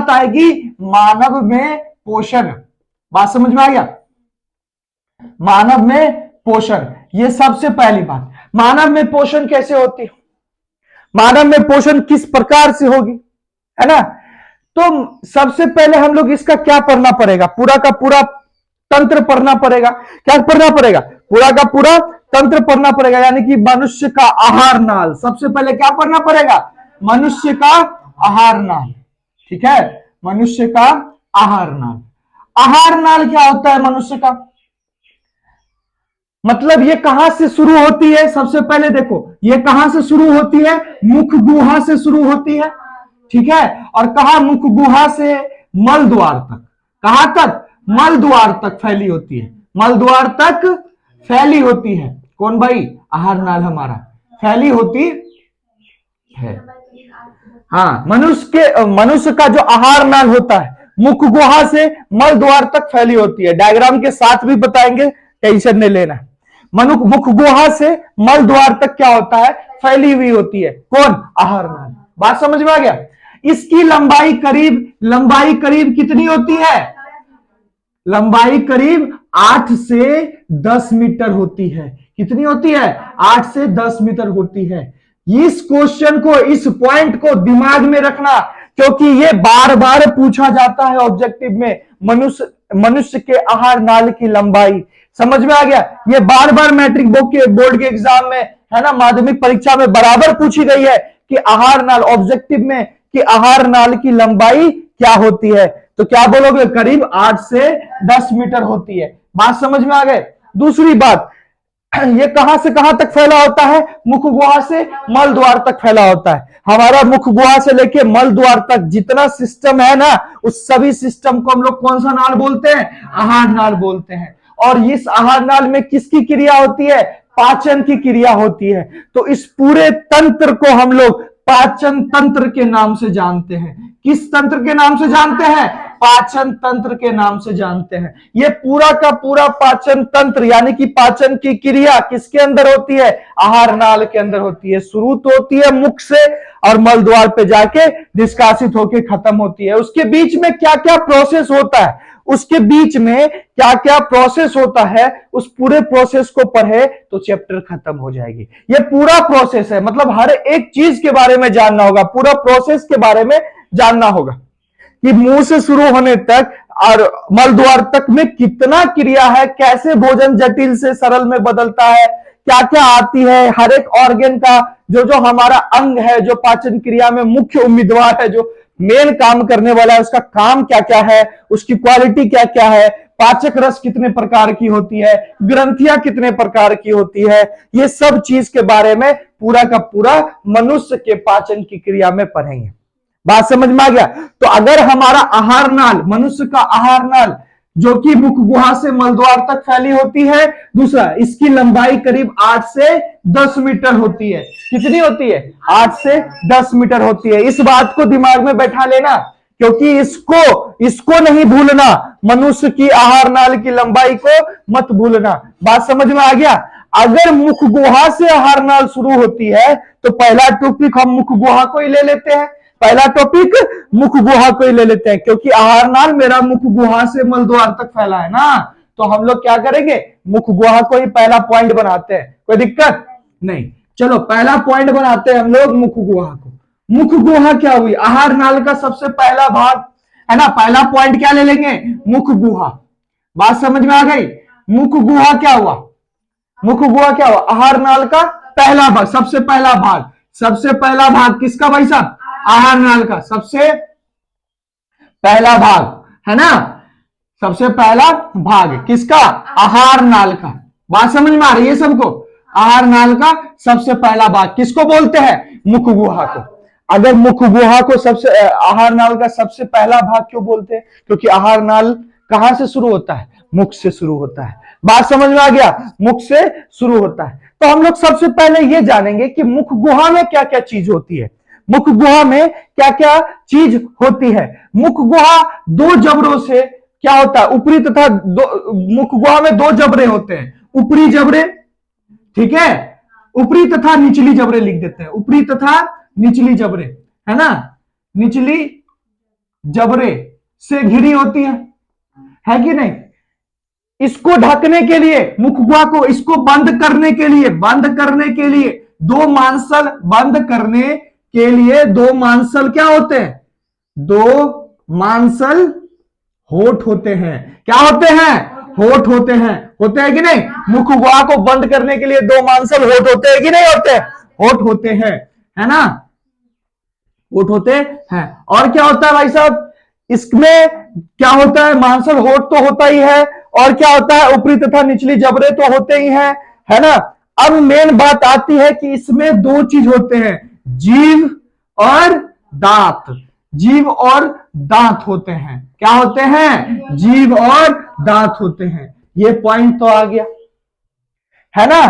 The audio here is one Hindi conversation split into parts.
बात आएगी मानव में पोषण। बात समझ में आ गया? मानव में पोषण, ये सबसे पहली बात। मानव में पोषण कैसे होती है, मानव में पोषण किस प्रकार से होगी, है ना? तो सबसे पहले हम लोग इसका क्या पढ़ना पड़ेगा, पूरा का पूरा तंत्र पढ़ना पड़ेगा। क्या पढ़ना पड़ेगा? पूरा का पूरा तंत्र पढ़ना पड़ेगा, यानी कि मनुष्य का आहार नाल। सबसे पहले क्या पढ़ना पड़ेगा? मनुष्य का आहार नाल। ठीक है, मनुष्य का आहार नाल। आहार नाल क्या होता है मनुष्य का? मतलब ये कहां से शुरू होती है? सबसे पहले देखो, ये कहां से शुरू होती है? मुख गुहा से शुरू होती है। ठीक है, और कहा मुख गुहा से मल द्वार तक, कहां तक? मल द्वार तक फैली होती है। मल द्वार तक फैली होती है। कौन भाई? आहार नाल हमारा फैली होती है। हाँ, मनुष्य का जो आहार नाल होता है मुख गुहा से मल द्वार तक फैली होती है। डायग्राम के साथ भी बताएंगे, टेंशन नहीं लेना। मुख गुहा से मल द्वार तक क्या होता है? फैली हुई होती है। कौन? आहार नाल। बात समझ में आ गया? इसकी लंबाई करीब कितनी होती है? लंबाई करीब 8 से 10 मीटर होती है। कितनी होती है? 8 से 10 मीटर होती है। इस क्वेश्चन को, इस पॉइंट को दिमाग में रखना, क्योंकि ये बार बार पूछा जाता है ऑब्जेक्टिव में। मनुष्य के आहार नाल की लंबाई, समझ में आ गया? ये बार बार मैट्रिक बोर्ड के एग्जाम में, है ना, माध्यमिक परीक्षा में बराबर पूछी गई है कि आहार नाल, ऑब्जेक्टिव में, कि आहार नाल की लंबाई क्या होती है। तो क्या बोलोगे? करीब 8 से 10 मीटर होती है। बात समझ में आ गए? दूसरी बात, ये कहां से कहां तक फैला होता है? मुख गुहा से मल द्वार तक फैला होता है। हमारा मुख गुहा से लेके मल द्वार तक जितना सिस्टम है ना, उस सभी सिस्टम को हम लोग कौन सा नाल बोलते हैं? आहार नाल बोलते हैं। और इस आहार नाल में किसकी क्रिया होती है? पाचन की क्रिया होती है। तो इस पूरे तंत्र को हम लोग पाचन तंत्र के नाम से जानते हैं। किस तंत्र के नाम से जानते हैं? पाचन तंत्र के नाम से जानते हैं। ये पूरा का पूरा पाचन तंत्र, यानी कि पाचन की क्रिया किसके अंदर होती है? आहार नाल के अंदर होती है। शुरू तो होती है मुख से और मल द्वार पे जाके निष्कासित होके खत्म होती है। उसके बीच में क्या क्या प्रोसेस होता है, उसके बीच में क्या क्या प्रोसेस होता है, उस पूरे प्रोसेस को पढ़े तो चैप्टर खत्म हो जाएगी। ये पूरा प्रोसेस है, मतलब हर एक चीज के बारे में जानना होगा, पूरा प्रोसेस के बारे में जानना होगा कि मुंह से शुरू होने तक और मल द्वार तक में कितना क्रिया है, कैसे भोजन जटिल से सरल में बदलता है, क्या क्या आती है, हर एक ऑर्गन का जो जो हमारा अंग है, जो पाचन क्रिया में मुख्य उम्मीदवार है, जो मेन काम करने वाला है, उसका काम क्या क्या है, उसकी क्वालिटी क्या क्या है, पाचक रस कितने प्रकार की होती है, ग्रंथियां कितने प्रकार की होती है, ये सब चीज के बारे में पूरा का पूरा मनुष्य के पाचन की क्रिया में पढ़ेंगे। बात समझ में आ गया? तो अगर हमारा आहार नाल, मनुष्य का आहार नाल जो कि मुख गुहा से मलद्वार तक फैली होती है, दूसरा इसकी लंबाई करीब 8 से 10 मीटर होती है। कितनी होती है? 8 से 10 मीटर होती है। इस बात को दिमाग में बैठा लेना, क्योंकि इसको नहीं भूलना, मनुष्य की आहार नाल की लंबाई को मत भूलना। बात समझ में आ गया? अगर मुख गुहा से आहार नाल शुरू होती है तो पहला टॉपिक हम मुख गुहा को ही ले लेते हैं, पहला टॉपिक मुख गुहा को ही ले लेते हैं, क्योंकि आहार नाल मेरा मुख गुहा से मलद्वार तक फैला है ना, तो हम लोग क्या करेंगे? मुख गुहा को ही पहला पॉइंट बनाते हैं। कोई दिक्कत नहीं, चलो पहला पॉइंट बनाते हैं हम लोग मुख गुहा को। मुख गुहा क्या हुई? आहार नाल का सबसे पहला भाग है ना। पहला पॉइंट क्या ले लेंगे? मुख गुहा। बात समझ में आ गई? मुख गुहा क्या हुआ? मुख गुहा क्या हुआ? आहार नाल का पहला भाग, सबसे पहला भाग। सबसे पहला भाग किसका भाई साहब? आहार नाल का सबसे पहला भाग है ना। सबसे पहला भाग किसका? आहार नाल का। बात समझ में आ रही है सबको? आहार नाल का सबसे पहला भाग किसको बोलते हैं? मुख गुहा को। अगर मुख गुहा को सबसे, आहार नाल का सबसे पहला भाग क्यों बोलते हैं? क्योंकि आहार नाल कहां से शुरू होता है? मुख से शुरू होता है। बात समझ में आ गया? मुख से शुरू होता है। तो हम लोग सबसे पहले ये जानेंगे कि मुख गुहा में क्या क्या चीज होती है। मुख गुहा में क्या क्या चीज होती है? मुख गुहा दो जबड़ों से क्या होता है? ऊपरी तथा मुख गुहा में दो जबड़े होते हैं, ऊपरी जबड़े, ठीक है, ऊपरी तथा निचली जबड़े लिख देते हैं, ऊपरी तथा निचली जबड़े, है ना, निचली जबड़े से घिरी होती है कि नहीं? इसको ढकने के लिए, मुख गुहा को, इसको बंद करने के लिए दो मांसल, बंद करने के लिए दो मांसल क्या होते हैं? दो मांसल होठ होते हैं। क्या होते हैं? होठ होते हैं कि नहीं? मुख गुहा को बंद करने के लिए दो मांसल होठ होते हैं कि नहीं होते? होठ होते हैं, है ना? होठ होते हैं। और क्या होता है भाई साहब इसमें? क्या होता है? मांसल होठ तो होता ही है, और क्या होता है? ऊपरी तथा निचली जबड़े तो होते ही हैं, है ना? अब मेन बात आती है कि इसमें दो चीज होते हैं, जीभ और दांत। जीभ और दांत होते हैं। क्या होते हैं? जीभ और दांत होते हैं। ये पॉइंट तो आ गया, है ना?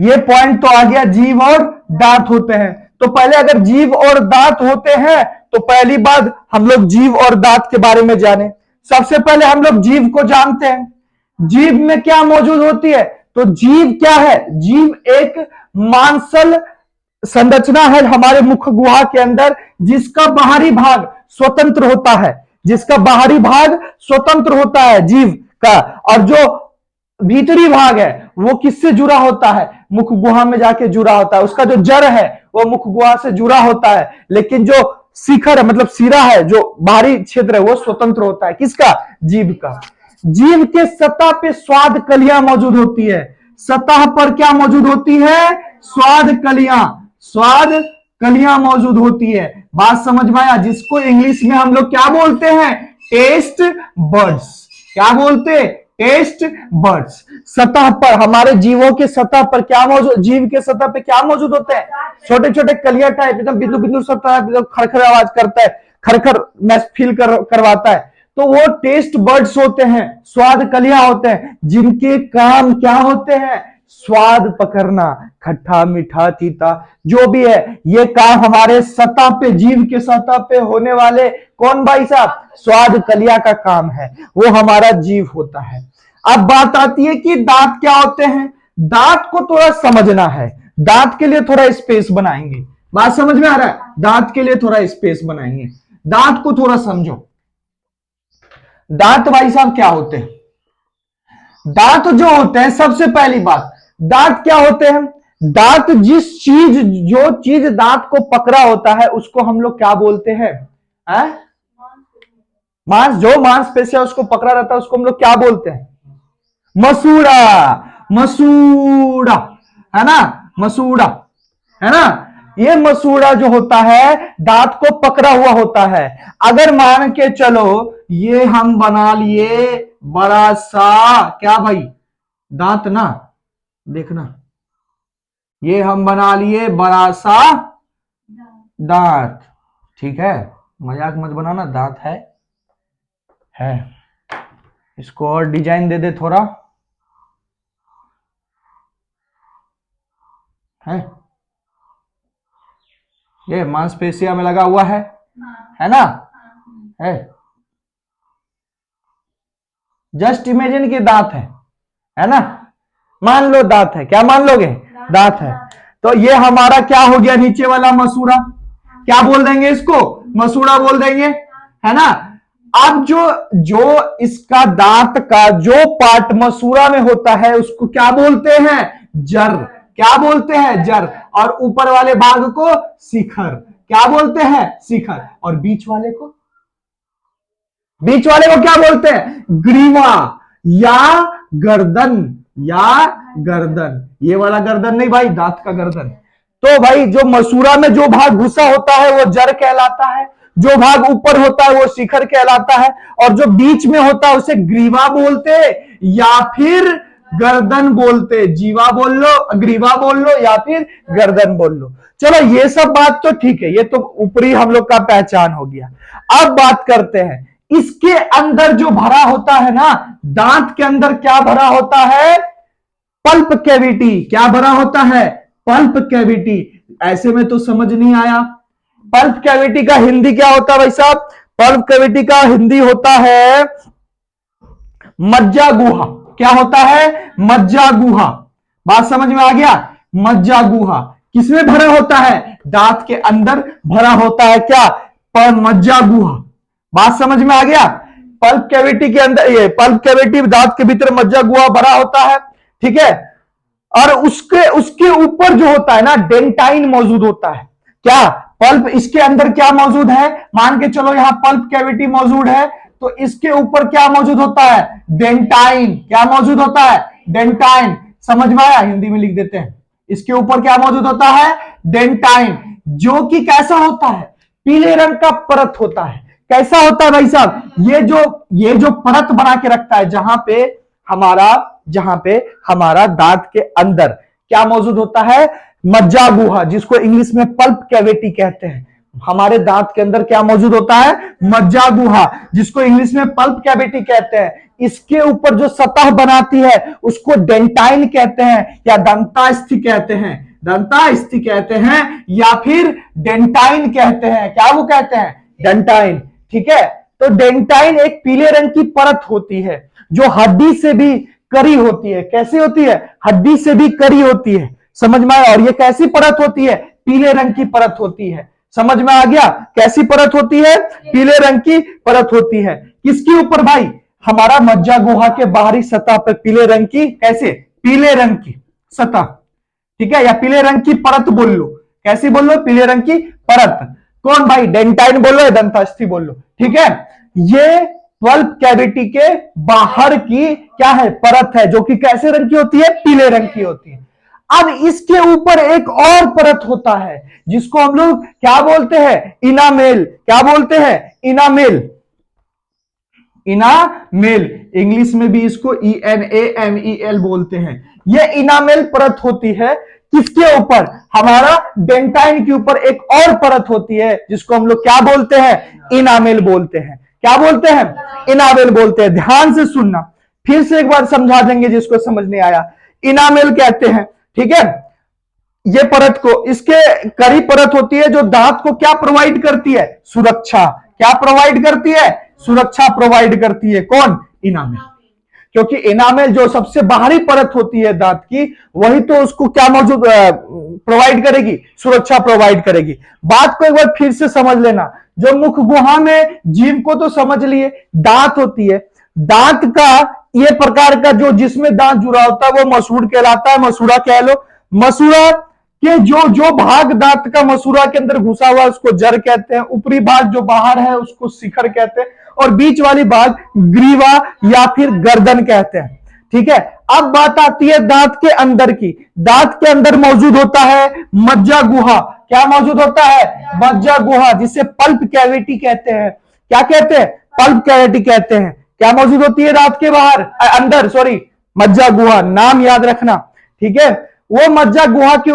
ये पॉइंट तो आ गया, जीभ और दांत होते हैं। तो पहले अगर जीभ और दांत होते हैं तो पहली बात हम लोग जीभ और दांत के बारे में जाने। सबसे पहले हम लोग जीभ को जानते हैं। जीभ में क्या मौजूद होती है? तो जीभ क्या है? जीभ एक मांसल संरचना है हमारे मुख गुहा के अंदर, जिसका बाहरी भाग स्वतंत्र होता है। जिसका बाहरी भाग स्वतंत्र होता है जीभ का, और जो भीतरी भाग है वो किससे जुड़ा होता है? मुख गुहा में जाके जुड़ा होता है। उसका जो जड़ है वो मुख गुहा से जुड़ा होता है, लेकिन जो शिखर है मतलब सिरा है, जो बाहरी क्षेत्र है, वो स्वतंत्र होता है। किसका? जीभ का। जीभ के सतह पे स्वाद कलियां मौजूद होती है। सतह पर क्या मौजूद होती है? स्वाद कलियां। स्वाद कलियां मौजूद होती है। बात समझ में आया? जिसको इंग्लिश में हम लोग क्या बोलते हैं? Taste buds. क्या बोलते? Taste buds. सतह पर, हमारे जीवों के सतह पर क्या मौजूद, जीव के सतह पे क्या मौजूद होते हैं? छोटे छोटे कलिया टाइप, एकदम बिंदु बिंदु सतह खरखर आवाज करता है, खरखर मैस फील करवाता है, तो वो टेस्ट बर्ड्स होते हैं, स्वाद कलियां होते हैं, जिनके काम क्या होते हैं? स्वाद पकड़ना, खट्टा मीठा तीता जो भी है, ये काम हमारे सतह पे, जीव के सतह पे होने वाले कौन भाई साहब? स्वाद कलिया का काम है, वो हमारा जीव होता है। अब बात आती है कि दांत क्या होते हैं। दांत को थोड़ा समझना है, दांत के लिए थोड़ा स्पेस बनाएंगे। बात समझ में आ रहा है? दांत के लिए थोड़ा स्पेस बनाएंगे, दांत को थोड़ा समझो। दांत भाई साहब क्या होते हैं? दांत जो होते हैं, सबसे पहली बात, दांत क्या होते हैं? दांत जो चीज दांत को पकड़ा होता है उसको हम लोग क्या बोलते हैं? मांस, जो मांसपेशियां उसको पकड़ा रहता है उसको हम लोग क्या बोलते हैं? मसूड़ा। मसूड़ा, है ना? मसूड़ा, है ना? ये मसूड़ा जो होता है दांत को पकड़ा हुआ होता है। अगर मान के चलो ये हम बना लिए बड़ा सा, क्या भाई, दांत ना, देखना, ये हम बना लिए बड़ा सा दांत, ठीक है? मजाक मत बनाना, दांत है। इसको और डिजाइन दे दे थोड़ा, है? ये मांसपेशिया में लगा हुआ है ना? है। जस्ट इमेजिन कि दांत है ना? मान लो दांत है, क्या मान लोगे? दांत है। तो ये हमारा क्या हो गया? नीचे वाला मसूड़ा, क्या बोल देंगे इसको? मसूड़ा बोल देंगे, है ना? अब जो इसका दांत का जो पार्ट मसूड़ा में होता है उसको क्या बोलते हैं? जर। क्या बोलते हैं? जर। और ऊपर वाले भाग को शिखर। क्या बोलते हैं? शिखर। और बीच वाले को क्या बोलते हैं? ग्रीवा या गर्दन, ये वाला गर्दन नहीं भाई, दांत का गर्दन। तो भाई जो मसूड़ा में जो भाग घुसा होता है वो जड़ कहलाता है, जो भाग ऊपर होता है वो शिखर कहलाता है, और जो बीच में होता है उसे ग्रीवा बोलते या फिर गर्दन बोलते। जीवा बोल लो, ग्रीवा बोल लो, या फिर गर्दन बोल लो। चलो ये सब बात तो ठीक है, ये तो ऊपरी हम लोग का पहचान हो गया। अब बात करते हैं इसके अंदर जो भरा होता है ना, दांत के अंदर क्या भरा होता है? Pulp cavity. क्या भरा होता है? Pulp cavity. ऐसे में तो समझ नहीं आया। पल्प कैविटी का हिंदी क्या होता है भाई साहब? पल्प कैविटी का हिंदी होता है मज्जा गुहा। क्या होता है? मज्जा गुहा। बात समझ में आ गया? मज्जा गुहा किसमें भरा होता है? दांत के अंदर भरा होता है। क्या? पर मज्जा गुहा। बात समझ में आ गया? पल्प कैविटी के अंदर, ये पल्प कैविटी दांत के भीतर मज्जा गुहा भरा होता है, ठीक है। और उसके उसके ऊपर जो होता है ना, डेंटाइन मौजूद होता है। क्या पल्प, इसके अंदर क्या मौजूद है? मान के चलो यहां पल्प कैविटी मौजूद है, तो इसके ऊपर क्या मौजूद होता है? डेंटाइन। क्या मौजूद होता है? डेंटाइन। समझ में आया? हिंदी में लिख देते हैं। इसके ऊपर क्या मौजूद होता है? डेंटाइन, जो कि कैसा होता है? पीले रंग का परत होता है। कैसा होता है भाई साहब? ये जो परत बना के रखता है, जहां पे हमारा दांत के अंदर क्या मौजूद होता है? मज्जा गुहा, जिसको इंग्लिश में पल्प कैविटी कहते हैं। हमारे दांत के अंदर क्या मौजूद होता है? मज्जा गुहा, जिसको इंग्लिश में पल्प कैविटी कहते हैं। इसके ऊपर जो सतह बनाती है उसको डेंटाइन कहते हैं, या दंतास्थि कहते हैं। दंतास्थि कहते हैं या फिर डेंटाइन कहते हैं। क्या वो कहते हैं? डेंटाइन, ठीक है। तो डेंटाइन एक पीले रंग की परत होती है, जो हड्डी से भी करी होती है। कैसी होती है? हड्डी से भी करी होती है। समझ में आया? और ये कैसी परत होती है? पीले रंग की परत होती है। समझ में आ गया? कैसी परत होती है? पीले रंग की परत होती है। किसके ऊपर भाई? हमारा मज्जा गुहा के बाहरी सतह पर पीले रंग की, कैसे? पीले रंग की सतह, ठीक है, या पीले रंग की परत बोल लो। कैसी बोल लो? पीले रंग की परत। कौन भाई? डेंटाइन बोल लो या दंतास्थि बोल लो, ठीक है। ये पल्प कैविटी के बाहर की क्या है? परत है, जो कि कैसे रंग की होती है? पीले रंग की होती है। अब इसके ऊपर एक और परत होता है, जिसको हम लोग क्या बोलते हैं? इनामेल। क्या बोलते हैं? इनामेल। इनामेल, इंग्लिश में भी इसको ENAMEL बोलते हैं। यह इनामेल परत होती है। किसके ऊपर? हमारा डेंटाइन के ऊपर एक और परत होती है, जिसको हम लोग क्या बोलते हैं? इनामेल बोलते हैं। क्या बोलते हैं? इनामेल बोलते हैं। ध्यान से सुनना, फिर से एक बार समझा देंगे जिसको समझ नहीं आया। इनामेल कहते हैं, ठीक है, ये परत को। इसके करी परत होती है, जो दांत को क्या प्रोवाइड करती है? सुरक्षा। क्या प्रोवाइड करती है? सुरक्षा प्रोवाइड करती है। कौन? इनामेल। क्योंकि इनामेल जो सबसे बाहरी परत होती है दांत की, वही तो उसको क्या मौजूद प्रोवाइड करेगी? सुरक्षा प्रोवाइड करेगी। बात को एक बार फिर से समझ लेना। जो मुख गुहा में जीभ को तो समझ लिए, दांत होती है। दांत का ये प्रकार का जो जिसमें दांत जुड़ा होता है वो मसूड़ कहलाता है। मसूड़ा कह लो। मसूड़ा के जो भाग दांत का मसूड़ा के अंदर घुसा हुआ उसको जड़ कहते हैं। ऊपरी भाग जो बाहर है उसको शिखर कहते हैं, और बीच वाली भाग ग्रीवा या फिर गर्दन कहते हैं, ठीक है। अब बात आती है दांत के अंदर की। दांत के अंदर मौजूद होता है मज्जा गुहा। क्या मौजूद होता है? मज्जा गुहा, जिसे पल्प कैविटी कहते हैं। क्या कहते हैं? पल्प कैविटी कहते हैं। क्या मौजूद होती है दांत के बाहर, अंदर, सॉरी, मज्जा गुहा, नाम याद रखना, ठीक है। वो मज्जा गुहा के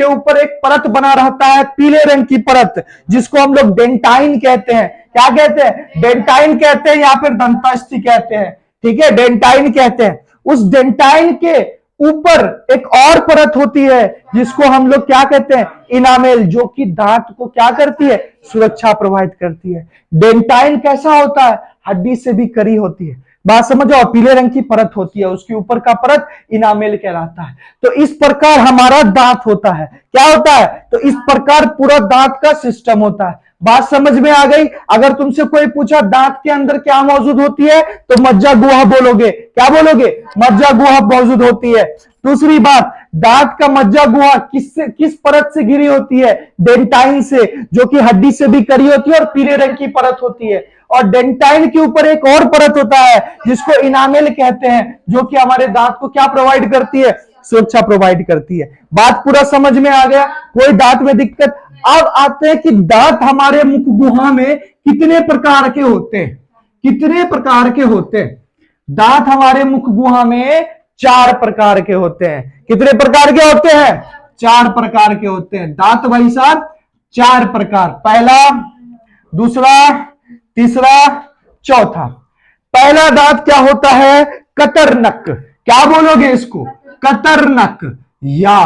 ऊपर एक परत बना रहता है, पीले रंग की परत, जिसको हम लोग डेंटाइन कहते हैं। क्या कहते हैं? डेंटाइन कहते हैं, या फिर दंतास्थि कहते हैं, ठीक है, डेंटाइन कहते हैं। उस डेंटाइन के ऊपर एक और परत होती है, जिसको हम लोग क्या कहते हैं? इनामेल, जो कि दांत को क्या करती है? सुरक्षा प्रोवाइड करती है। डेंटाइन कैसा होता है? हड्डी से भी करी होती है। बात समझो। पीले रंग की परत होती है, उसके ऊपर का परत इनामेल कहलाता है। तो इस प्रकार हमारा दांत होता है। क्या होता है? तो इस प्रकार पूरा दांत का सिस्टम होता है। बात समझ में आ गई? अगर तुमसे कोई पूछा दांत के अंदर क्या मौजूद होती है, तो मज्जा गुहा बोलोगे। क्या बोलोगे? मज्जा गुहा मौजूद होती है। दूसरी बात, दांत का मज्जा गुहा किस परत से घिरी होती है? डेंटाइन से, जो कि हड्डी से भी करी होती है और पीले रंग की परत होती है। और डेंटाइन के ऊपर एक और परत होता है, जिसको इनामेल कहते हैं, जो कि हमारे दांत को क्या प्रोवाइड करती है? सुरक्षा प्रोवाइड करती है। बात पूरा समझ में आ गया? कोई दांत में दिक्कत? अब आते हैं कि दांत हमारे मुख गुहा में कितने प्रकार के होते हैं। कितने प्रकार के होते हैं? दांत हमारे मुख गुहा में 4 प्रकार के होते हैं। कितने प्रकार के होते हैं? 4 प्रकार के होते हैं दांत भाई साहब, 4 प्रकार। पहला, दूसरा, तीसरा, चौथा। पहला दांत क्या होता है? कतरनक। क्या बोलोगे इसको? कतरनक। या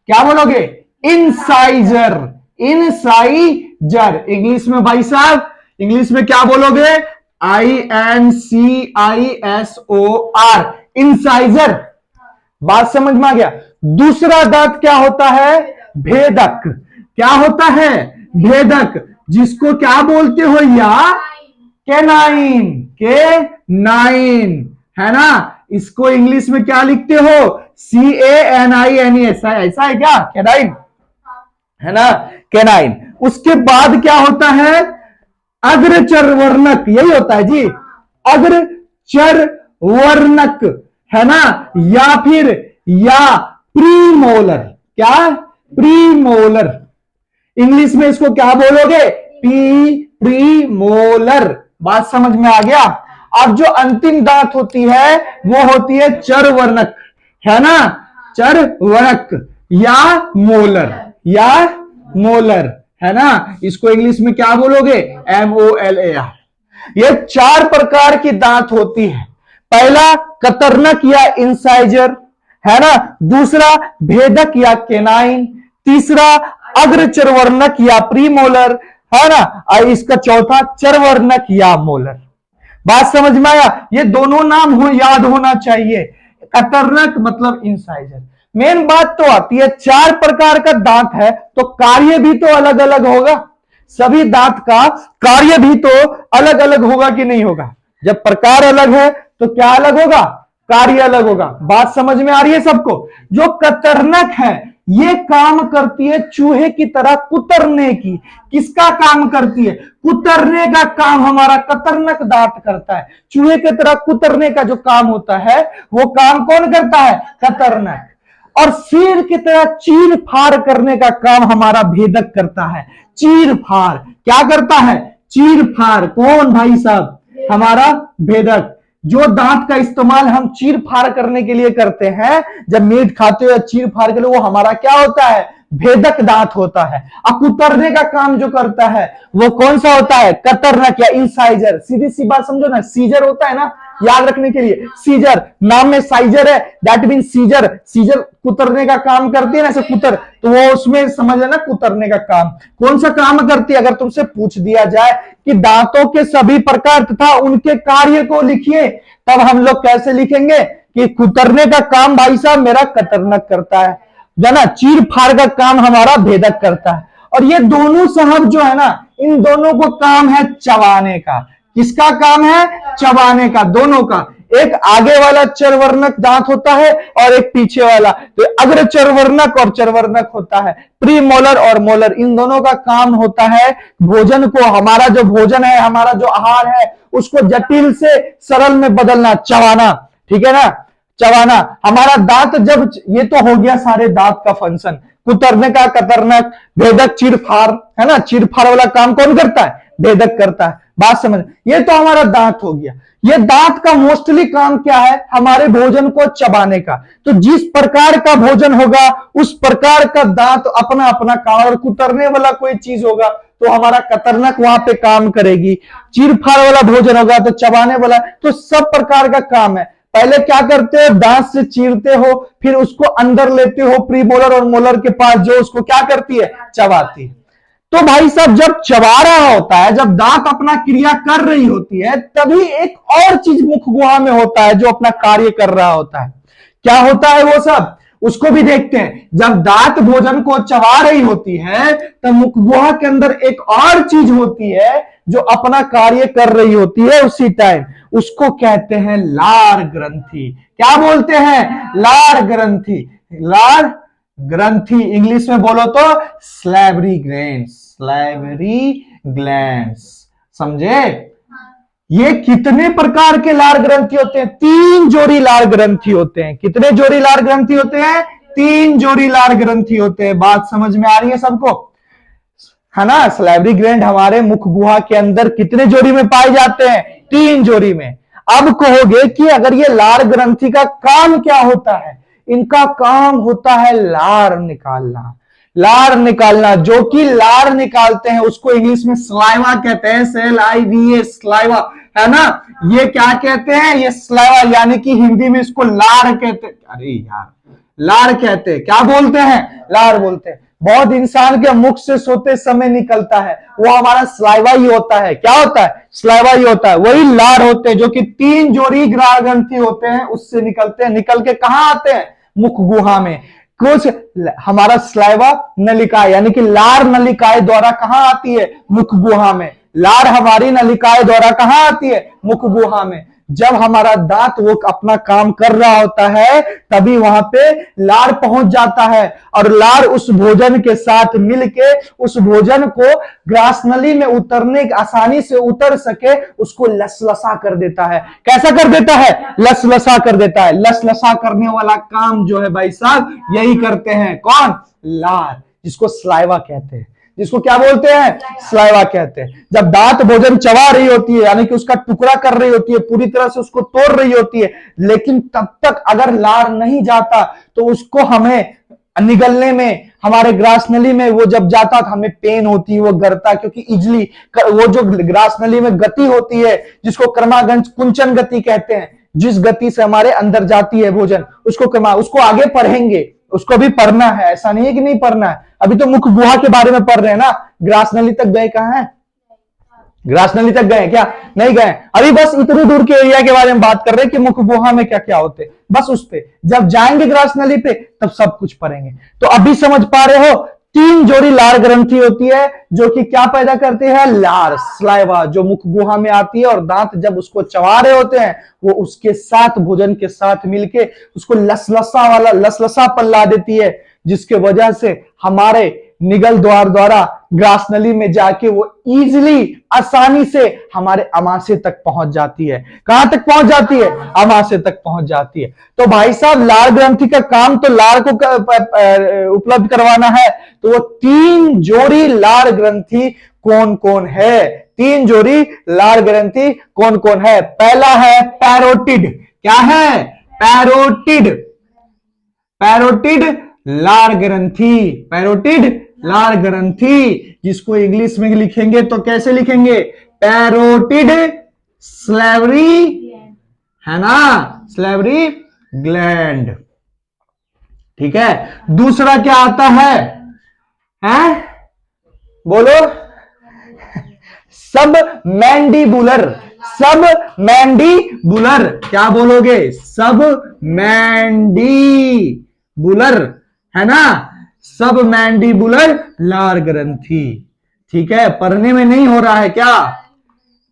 क्या बोलोगे? इंसाइजर। इंसाइजर इंग्लिश में भाई साहब, इंग्लिश में क्या बोलोगे? INCISOR, incisor. बात समझ में आ गया? दूसरा दांत क्या होता है? भेदक। क्या होता है? भेदक, जिसको क्या बोलते हो या केनाइन, के नाइन, है ना। इसको इंग्लिश में क्या लिखते हो, CANINE, ऐसा है क्या, केनाइन, है ना, केनाइन। उसके बाद क्या होता है, अग्रचर्वर्णक, यही होता है जी, अग्रचर्वर्णक, है ना, या फिर या प्रीमोलर, क्या, प्रीमोलर, इंग्लिश में इसको क्या बोलोगे, प्रीमोलर। बात समझ में आ गया। अब जो अंतिम दांत होती है वो होती है चरवर्णक, है ना, चरवर्णक या मोलर, या मोलर, है ना। इसको इंग्लिश में क्या बोलोगे, MOLAR। ये 4 प्रकार की दांत होती है। पहला कतरनक या इंसाइजर, है ना, दूसरा भेदक या केनाइन, तीसरा अग्रचर्वर्णक या प्रीमोलर, है ना, और इसका चौथा चरवर्णक या मोलर। बात समझ में आया। ये दोनों नाम याद होना चाहिए, कतरनक मतलब इंसाइजर। मेन बात तो आती है 4 प्रकार का दांत है तो कार्य भी तो अलग अलग होगा, सभी दांत का कार्य भी तो अलग अलग होगा कि नहीं होगा। जब प्रकार अलग है तो क्या अलग होगा, कार्य अलग होगा। बात समझ में आ रही है सबको। जो कतरनक है ये काम करती है चूहे की तरह कुतरने की। किसका काम करती है, कुतरने का काम हमारा कतरनक दांत करता है। चूहे की तरह कुतरने का जो काम होता है वो काम कौन करता है, कतरनक। और शेर की तरह चीर फाड़ करने का काम हमारा भेदक करता है। चीर फाड़ क्या करता है, चीर फाड़, कौन भाई साहब, हमारा भेदक। जो दांत का इस्तेमाल हम चीर फाड़ करने के लिए करते हैं, जब मीट खाते हो या चीर फाड़ के लिए, वो हमारा क्या होता है, भेदक दांत होता है। अब कुतरने का काम जो करता है वो कौन सा होता है, कतरनक या इंसाइजर। सीधी सी बात समझो ना, सीजर होता है ना, याद रखने के लिए, सीजर नाम में साइजर है, दैट मीन सीजर। सीजर कुतरने का काम करती है ना, ऐसे कुतर, तो वो उसमें समझ है ना, कुतरने का काम कौन सा काम करती है। अगर तुमसे पूछ दिया जाए कि दांतों के सभी प्रकार तथा उनके कार्य को लिखिए, तब हम लोग कैसे लिखेंगे कि कुतरने का काम भाई साहब मेरा कतरनक करता है, ना, चीर फाड़ का काम हमारा भेदक करता है। और ये दोनों साहब जो है ना, इन दोनों को काम है चबाने का। किसका काम है, चबाने का, दोनों का। एक आगे वाला चरवर्णक दांत होता है और एक पीछे वाला, तो अग्र चरवर्णक और चरवर्णक होता है। प्री मोलर और मोलर, इन दोनों का काम होता है भोजन को, हमारा जो भोजन है, हमारा जो आहार है, उसको जटिल से सरल में बदलना, चबाना, ठीक है ना, चबाना। हमारा दांत जब, ये तो हो गया सारे दांत का फंक्शन, कुतरने का, कतरनक, भेदक, चीरफाड़, है ना, चीरफाड़ वाला काम कौन करता है, भेदक करता है। बात समझ, ये तो हमारा दांत हो गया। ये दांत का मोस्टली काम क्या है, हमारे भोजन को चबाने का। तो जिस प्रकार का भोजन होगा उस प्रकार का दांत अपना अपना काम, और कुतरने वाला कोई चीज होगा तो हमारा कतरनक वहां पे काम करेगी। चीरफाड़ वाला भोजन होगा तो चबाने वाला, तो सब प्रकार का काम है। पहले क्या करते हो, दांत से चीरते हो, फिर उसको अंदर लेते हो प्रीमोलर और मोलर के पास, जो उसको क्या करती है, चबाती है। तो भाई साहब जब चबा रहा होता है, जब दांत अपना क्रिया कर रही होती है, तभी एक और चीज मुख गुहा में होता है जो अपना कार्य कर रहा होता है। क्या होता है वो सब, उसको भी देखते हैं। जब दांत भोजन को चबा रही होती है तब मुख गुहा के अंदर एक और चीज होती है जो अपना कार्य कर रही होती है उसी टाइम, उसको कहते हैं लार ग्रंथि। क्या बोलते हैं, लार ग्रंथि। लार ग्रंथि इंग्लिश में बोलो तो स्लाइवरी ग्लैंड्स, स्लाइवरी ग्लैंड्स, समझे। ये कितने प्रकार के लार ग्रंथि होते हैं, 3 जोड़ी लार ग्रंथि होते हैं। कितने जोड़ी लार ग्रंथि होते हैं, 3 जोड़ी लार ग्रंथि होते हैं। बात समझ में आ रही है सबको, है ना। स्लाइवरी ग्लैंड हमारे मुख गुहा के अंदर कितने जोड़ी में पाए जाते हैं, 3 जोड़ी में। अब कहोगे कि अगर ये लार ग्रंथि का काम क्या होता है, इनका काम होता है लार निकालना। लार निकालना, जो कि लार निकालते हैं उसको इंग्लिश में स्लाइवा कहते हैं, SLIVA, स्लाइवा, है ना। ये क्या कहते हैं, ये स्लाइवा, यानी कि हिंदी में इसको लार कहते हैं। अरे यार, लार कहते हैं, क्या बोलते हैं, लार बोलते हैं। बहुत इंसान के मुख से सोते समय निकलता है, वो हमारा स्लाइवा ही होता है। क्या होता है, स्लाइवा ही होता है, वही लार होते हैं, जो कि 3 जोड़ी लार ग्रंथि होते हैं उससे निकलते हैं। निकल के कहां आते हैं, मुख गुहा में। कुछ हमारा स्लाइवा नलिकाएं यानी कि लार नलिकाएं द्वारा कहां आती है? मुख गुहा में। लार हमारी नलिकाएं द्वारा कहां आती है? मुख गुहा में। जब हमारा दांत वो अपना काम कर रहा होता है तभी वहां पे लार पहुंच जाता है और लार उस भोजन के साथ मिलके उस भोजन को ग्रास नली में उतरने आसानी से उतर सके उसको लसलसा कर देता है। कैसा कर देता है? लसलसा कर देता है। लसलसा करने वाला काम जो है भाई साहब यही करते हैं। कौन? लार, जिसको स्लाइवा कहते हैं। जिसको क्या बोलते हैं? स्लाइवा कहते हैं। जब दांत भोजन चबा रही होती है यानी कि उसका टुकड़ा कर रही होती है, पूरी तरह से उसको तोड़ रही होती है, लेकिन तब तक अगर लार नहीं जाता तो उसको हमें निगलने में, हमारे ग्रास नली में वो जब जाता था हमें पेन होती है, वो गरता, क्योंकि इजली वो जो ग्रास नली में गति होती है जिसको क्रमागंज कुंचन गति कहते हैं, जिस गति से हमारे अंदर जाती है भोजन, उसको आगे पढ़ेंगे, उसको भी पढ़ना है, ऐसा नहीं है कि नहीं पढ़ना है। अभी तो मुख गुहा के बारे में पढ़ रहे हैं ना। ग्रास नली तक गए? कहां है? ग्रास नली तक गए क्या? नहीं गए। अभी बस इतनी दूर के एरिया के बारे में बात कर रहे हैं कि मुख गुहा में क्या क्या होते, बस उस पे जब जाएंगे ग्रास नली पे तब सब कुछ पढ़ेंगे। तो अभी समझ पा रहे हो, 3 जोड़ी लार ग्रंथि होती है जो कि क्या पैदा करती है? लार, स्लाइवा, जो मुख गुहा में आती है और दांत जब उसको चबा रहे होते हैं वो उसके साथ, भोजन के साथ मिलके उसको लसलसापन ला देती है, जिसके वजह से हमारे निगल द्वार द्वारा ग्रास नली में जाके वो इजीली, आसानी से हमारे अमाशय तक पहुंच जाती है। कहां तक पहुंच जाती है? अमाशय तक पहुंच जाती है। तो भाई साहब लार ग्रंथि का काम तो लार को उपलब्ध करवाना है। तो वो 3 जोड़ी लार ग्रंथि कौन कौन है? 3 जोड़ी लार ग्रंथि कौन कौन है? पहला है पैरोटिड। क्या है? पैरोटिड। पैरोटिड लार ग्रंथि। पैरोटिड लार ग्रंथि, जिसको इंग्लिश में लिखेंगे तो कैसे लिखेंगे? पैरोटिड स्लेवरी, है ना, स्लेवरी ग्लैंड। ठीक है। दूसरा क्या आता है? हैं? बोलो। सब मैंडीबुलर। सब मैंडीबुलर। क्या बोलोगे? सब मैंडीबुलर, है ना, सब मैंडीबुलर लार ग्रंथि। ठीक है, पढ़ने में नहीं हो रहा है क्या?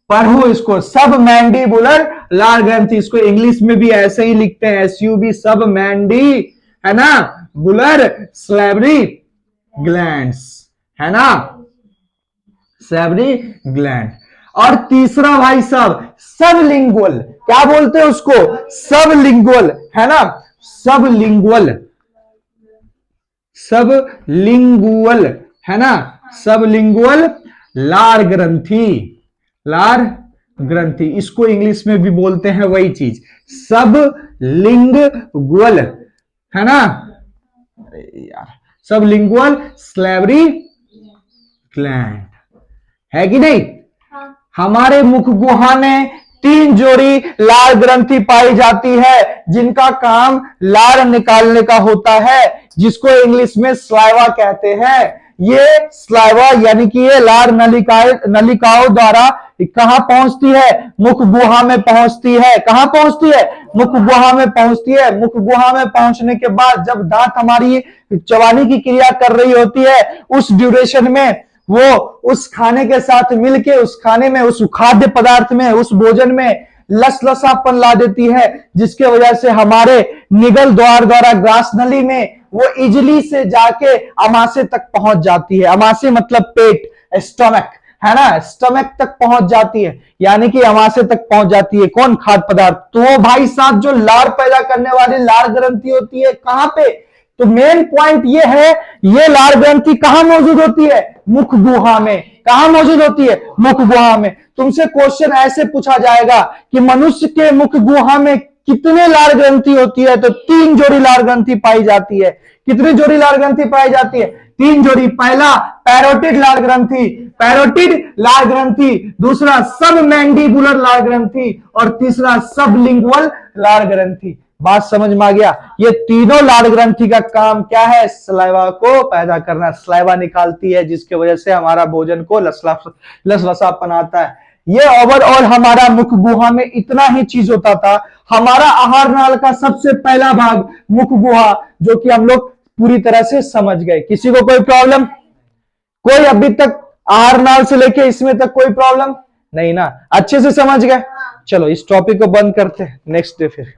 पढ़ो इसको, सब मैंडीबुलर लार ग्रंथि। इसको इंग्लिश में भी ऐसे ही लिखते हैं, SUB, सब मैंडी, है ना, बुलर स्लेवरी ग्लैंड्स, है ना, स्लेवरी ग्लैंड। और तीसरा भाई साहब सबलिंगुअल। क्या बोलते हैं उसको? सबलिंगुअल, है ना, सबलिंगुअल, सबलिंगुअल, है ना, सबलिंगुअल लार ग्रंथि। लार ग्रंथि, इसको इंग्लिश में भी बोलते हैं वही चीज, सबलिंगुअल, है ना यार, सबलिंगुअल स्लेवरी ग्लैंड, है कि नहीं? हमारे मुख गुहा में 3 जोड़ी लार ग्रंथि पाई जाती है जिनका काम लार निकालने का होता है, जिसको इंग्लिश में स्लाइवा कहते हैं। ये स्लाइवा यानी कि ये लार नलिकाओं द्वारा कहां पहुंचती है? मुख गुहा में पहुंचती है। कहां पहुंचती है? मुख गुहा में पहुंचती है। मुख गुहा में पहुंचने के बाद जब दांत हमारी चबाने की क्रिया कर रही होती है, उस ड्यूरेशन में वो उस खाने के साथ मिलके उस खाने में, उस खाद्य पदार्थ में, उस भोजन में लसलसापन ला देती है, जिसके वजह से हमारे निगल द्वार द्वारा ग्रास नली में वो इजली से जाके अमाशय तक पहुंच जाती है। अमाशय मतलब पेट, स्टमक, है ना, स्टमक तक पहुंच जाती है, यानी कि अमाशय तक पहुंच जाती है। कौन? खाद्य पदार्थ। तो भाई साहब जो लार पैदा करने वाली लार ग्रंथि होती है कहां पे? तो मेन पॉइंट ये है, ये लार ग्रंथि कहां मौजूद होती है? मुख गुहा में। कहां मौजूद होती है? मुख गुहा में। तुमसे क्वेश्चन ऐसे पूछा जाएगा कि मनुष्य के मुख गुहा में कितने लार ग्रंथि होती है? तो 3 जोड़ी लार ग्रंथि पाई जाती है। कितनी जोड़ी लार ग्रंथि पाई जाती है? 3 जोड़ी। पहला पैरोटिड लार ग्रंथि, पैरोटिड लार ग्रंथि, दूसरा सब मैंडीबुलर लार ग्रंथि और तीसरा सबलिंगुअल लार ग्रंथि। बात समझ में आ गया? ये तीनों लार ग्रंथि का काम क्या है? स्लाइवा को पैदा करना। स्लाइवा निकालती है जिसके वजह से हमारा भोजन को लसलसापन आता है। ये ओवरऑल हमारा मुख गुहा में इतना ही चीज होता था। हमारा आहार नाल का सबसे पहला भाग मुख गुहा, जो कि हम लोग पूरी तरह से समझ गए। किसी को कोई प्रॉब्लम? कोई अभी तक आहार नाल से लेके इसमें तक कोई प्रॉब्लम नहीं ना? अच्छे से समझ गए। चलो इस टॉपिक को बंद करते हैं, नेक्स्ट डे फिर।